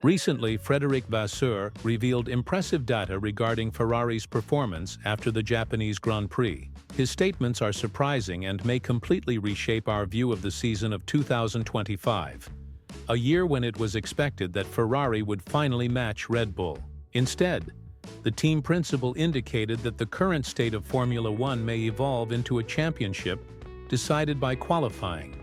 Recently, Frédéric Vasseur revealed impressive data regarding Ferrari's performance after the Japanese Grand Prix. His statements are surprising and may completely reshape our view of the season of 2025, a year when it was expected that Ferrari would finally match Red Bull. Instead, the team principal indicated that the current state of Formula One may evolve into a championship decided by qualifying,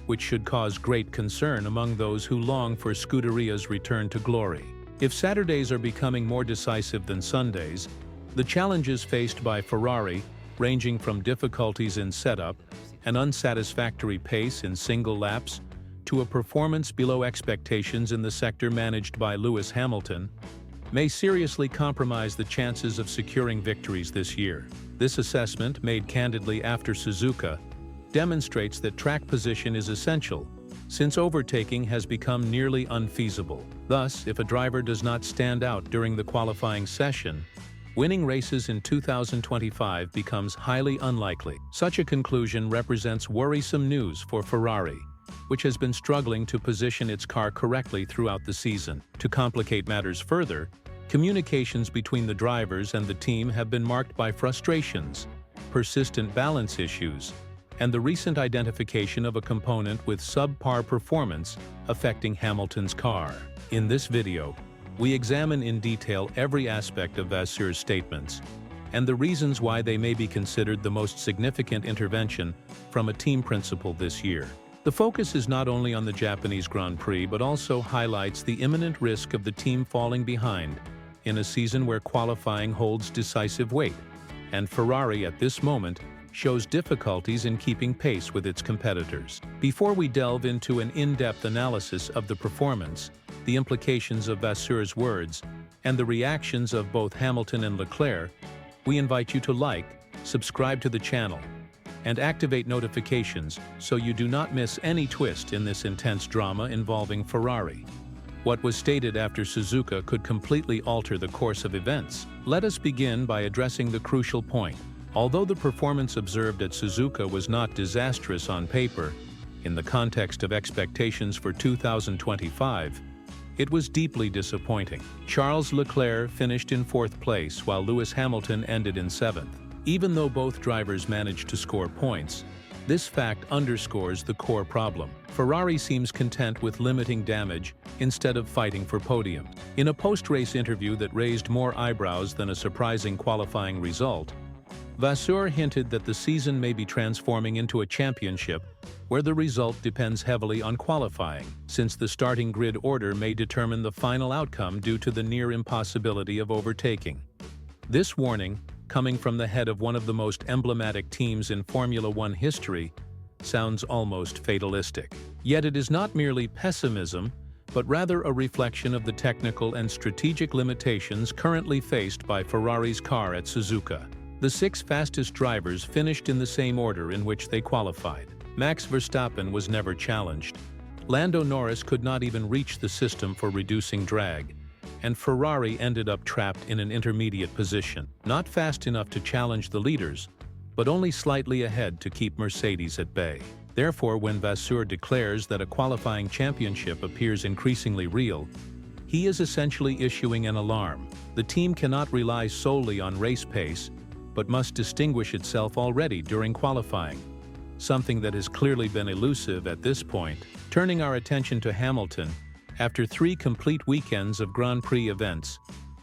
which should cause great concern among those who long for Scuderia's return to glory. If Saturdays are becoming more decisive than Sundays, the challenges faced by Ferrari, ranging from difficulties in setup, an unsatisfactory pace in single laps, to a performance below expectations in the sector managed by Lewis Hamilton, may seriously compromise the chances of securing victories this year. This assessment, made candidly after Suzuka, demonstrates that track position is essential, since overtaking has become nearly unfeasible. Thus, if a driver does not stand out during the qualifying session, winning races in 2025 becomes highly unlikely. Such a conclusion represents worrisome news for Ferrari, which has been struggling to position its car correctly throughout the season. To complicate matters further, communications between the drivers and the team have been marked by frustrations, persistent balance issues, and the recent identification of a component with subpar performance affecting Hamilton's car. In this video, we examine in detail every aspect of Vasseur's statements and the reasons why they may be considered the most significant intervention from a team principal this year. The focus is not only on the Japanese Grand Prix but also highlights the imminent risk of the team falling behind in a season where qualifying holds decisive weight, and Ferrari at this moment shows difficulties in keeping pace with its competitors. Before we delve into an in-depth analysis of the performance, the implications of Vasseur's words, and the reactions of both Hamilton and Leclerc, we invite you to like, subscribe to the channel, and activate notifications so you do not miss any twist in this intense drama involving Ferrari. What was stated after Suzuka could completely alter the course of events. Let us begin by addressing the crucial point. Although the performance observed at Suzuka was not disastrous on paper, in the context of expectations for 2025, it was deeply disappointing. Charles Leclerc finished in 4th place while Lewis Hamilton ended in 7th. Even though both drivers managed to score points, this fact underscores the core problem. Ferrari seems content with limiting damage instead of fighting for podiums. In a post-race interview that raised more eyebrows than a surprising qualifying result, Vasseur hinted that the season may be transforming into a championship where the result depends heavily on qualifying, since the starting grid order may determine the final outcome due to the near impossibility of overtaking. This warning, coming from the head of one of the most emblematic teams in Formula One history, sounds almost fatalistic. Yet it is not merely pessimism, but rather a reflection of the technical and strategic limitations currently faced by Ferrari's car at Suzuka. The 6 fastest drivers finished in the same order in which they qualified. Max Verstappen was never challenged. Lando Norris could not even reach the system for reducing drag, and Ferrari ended up trapped in an intermediate position, not fast enough to challenge the leaders, but only slightly ahead to keep Mercedes at bay. Therefore, when Vasseur declares that a qualifying championship appears increasingly real, he is essentially issuing an alarm. The team cannot rely solely on race pace, but must distinguish itself already during qualifying, something that has clearly been elusive at this point. Turning our attention to Hamilton, after 3 complete weekends of Grand Prix events,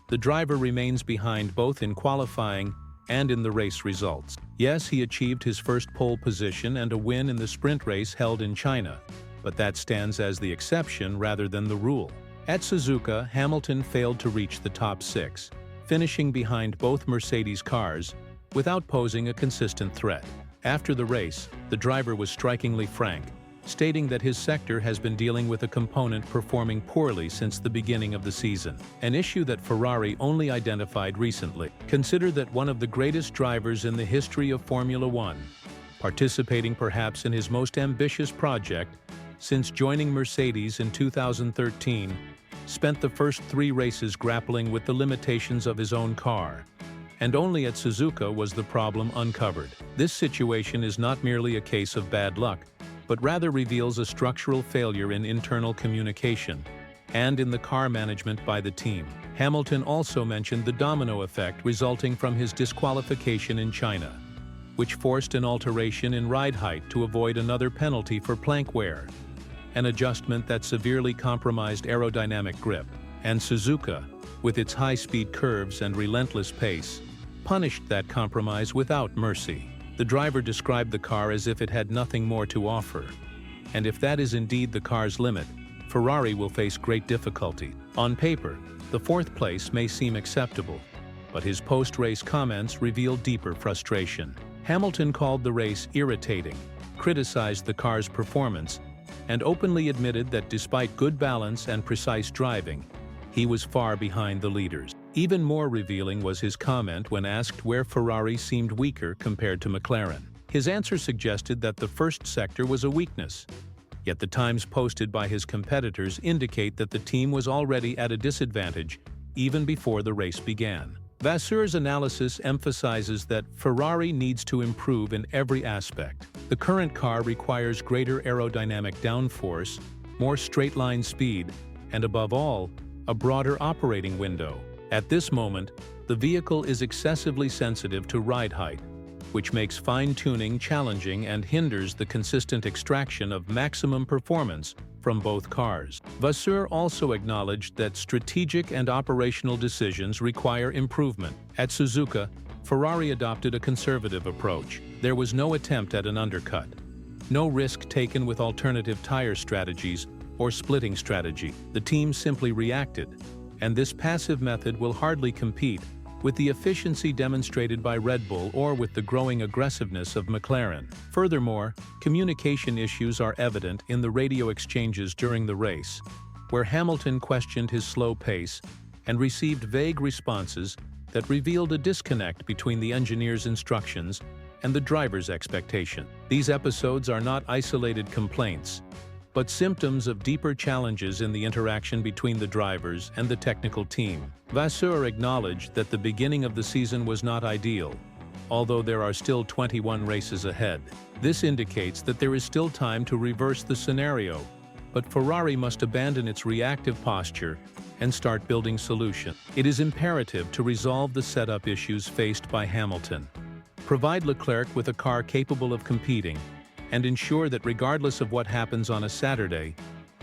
the driver remains behind both in qualifying and in the race results. Yes, he achieved his first pole position and a win in the sprint race held in China, but that stands as the exception rather than the rule. At Suzuka, Hamilton failed to reach the top 6, finishing behind both Mercedes cars without posing a consistent threat. After the race, the driver was strikingly frank, stating that his sector has been dealing with a component performing poorly since the beginning of the season, an issue that Ferrari only identified recently. Consider that one of the greatest drivers in the history of Formula One, participating perhaps in his most ambitious project since joining Mercedes in 2013, spent the first 3 races grappling with the limitations of his own car, and only at Suzuka was the problem uncovered. This situation is not merely a case of bad luck, but rather reveals a structural failure in internal communication, and in the car management by the team. Hamilton also mentioned the domino effect resulting from his disqualification in China, which forced an alteration in ride height to avoid another penalty for plank wear, an adjustment that severely compromised aerodynamic grip. And Suzuka, with its high-speed curves and relentless pace, punished that compromise without mercy. The driver described the car as if it had nothing more to offer. And if that is indeed the car's limit, Ferrari will face great difficulty. On paper, the fourth place may seem acceptable, but his post-race comments revealed deeper frustration. Hamilton called the race irritating, criticized the car's performance, and openly admitted that despite good balance and precise driving, he was far behind the leaders. Even more revealing was his comment when asked where Ferrari seemed weaker compared to McLaren. His answer suggested that the first sector was a weakness, yet the times posted by his competitors indicate that the team was already at a disadvantage even before the race began. Vasseur's analysis emphasizes that Ferrari needs to improve in every aspect. The current car requires greater aerodynamic downforce, more straight-line speed, and above all, a broader operating window. At this moment, the vehicle is excessively sensitive to ride height, which makes fine-tuning challenging and hinders the consistent extraction of maximum performance from both cars. Vasseur also acknowledged that strategic and operational decisions require improvement. At Suzuka, Ferrari adopted a conservative approach. There was no attempt at an undercut, no risk taken with alternative tire strategies or splitting strategy. The team simply reacted, and this passive method will hardly compete with the efficiency demonstrated by Red Bull or with the growing aggressiveness of McLaren. Furthermore, communication issues are evident in the radio exchanges during the race, where Hamilton questioned his slow pace and received vague responses that revealed a disconnect between the engineer's instructions and the driver's expectation. These episodes are not isolated complaints, but symptoms of deeper challenges in the interaction between the drivers and the technical team. Vasseur acknowledged that the beginning of the season was not ideal, although there are still 21 races ahead. This indicates that there is still time to reverse the scenario, but Ferrari must abandon its reactive posture and start building solutions. It is imperative to resolve the setup issues faced by Hamilton, provide Leclerc with a car capable of competing, and ensure that regardless of what happens on a Saturday,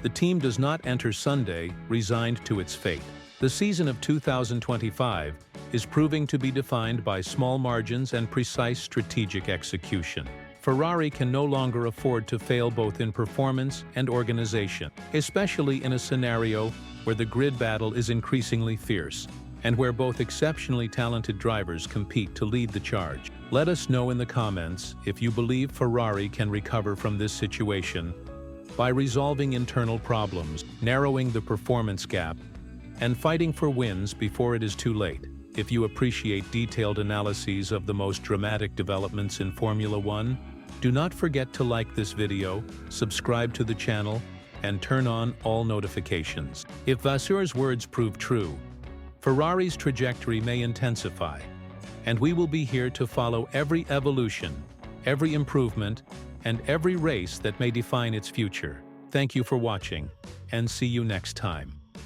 the team does not enter Sunday resigned to its fate. The season of 2025 is proving to be defined by small margins and precise strategic execution. Ferrari can no longer afford to fail both in performance and organization, especially in a scenario where the grid battle is increasingly fierce and where both exceptionally talented drivers compete to lead the charge. Let us know in the comments if you believe Ferrari can recover from this situation by resolving internal problems, narrowing the performance gap, and fighting for wins before it is too late. If you appreciate detailed analyses of the most dramatic developments in Formula One, do not forget to like this video, subscribe to the channel, and turn on all notifications. If Vasseur's words prove true, Ferrari's trajectory may intensify, and we will be here to follow every evolution, every improvement, and every race that may define its future. Thank you for watching, and see you next time.